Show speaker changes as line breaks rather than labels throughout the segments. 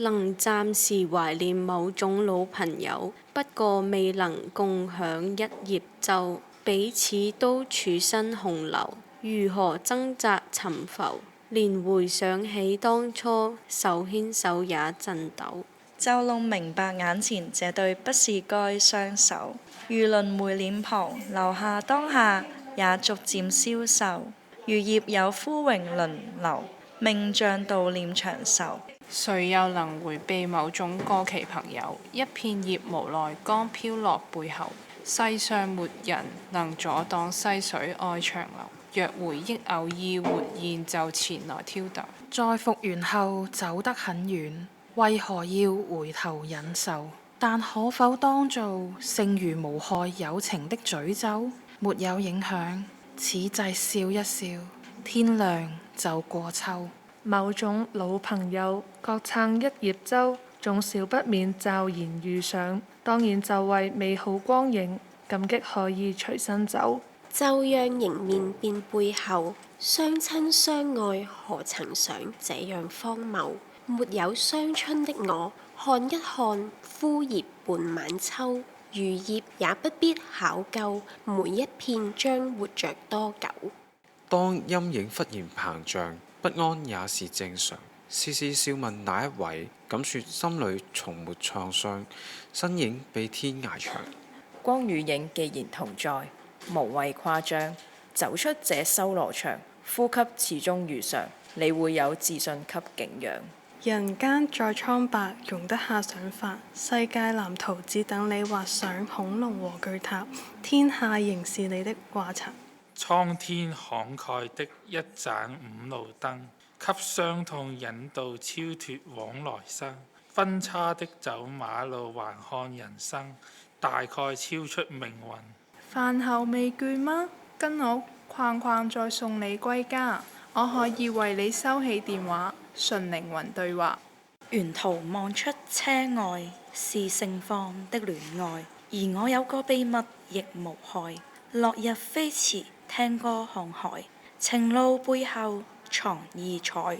能暫時懷念某種老朋友，不過未能共享一葉舟，彼此都處身洪流，如何掙扎沉浮，連回想起當初手牽手也震抖。
就弄明白眼前這對不是該相守，如輪迴臉龐留下當下，也逐漸消瘦。如葉有枯榮輪流，命像悼念長壽。
誰又能迴避某種過期朋友？一片葉無奈剛飄落背後，世上沒人能阻擋溪水愛長流。若回憶偶爾活現，就前來挑逗。
在復原後走得很遠，為何要回頭忍受？但可否當做剩餘無害友情的詛咒？沒有影響，此際笑一笑，天亮就過秋。
某種老朋友各撐一葉舟，總少不免驟然遇上。當然就為美好光影，感激可以隨身走。
就讓迎面變背後，相親相愛何曾想這樣荒謬？沒有傷春的我，看一看枯葉伴晚秋，如葉也不必考究，每一片將活着多久。
當陰影忽然膨脹，不安也是正常。試試笑問哪一位，敢說心裏從沒創傷，身影比天涯長。
光與影既然同在，無謂誇張。走出這修羅場，呼吸始終如常，你會有自信給景仰。
人間再蒼白，容得下想法。世界藍圖只等你畫上恐龍和巨塔，天下仍是你的畫冊。
蒼天慷慨的一盞五路燈，給傷痛引導超脫往來生。分叉的走馬路還看人生，大概超出命運。
飯後未倦嗎？跟我逛逛再送你歸家。我可以為你收起電話，純靈魂對話。
沿途望出車外，是盛放的戀愛，而我有個秘密亦無害。落日飛馳，聽歌看海，情路背後藏異彩。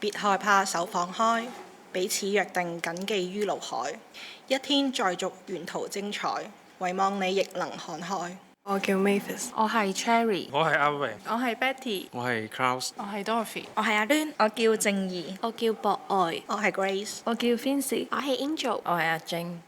別害怕手放開，彼此約定謹記於腦海。一天再續沿途精彩，唯望你亦能看開。
我叫 Mavis，
我係 Cherry，
我係阿榮，
我係 Betty，
我係 Klaus，
我係 Dorothy，
我係阿攣，我叫正義，
我叫博愛，
我係 Grace，
我叫 Fancy，
我係 Angel，
我係阿晶。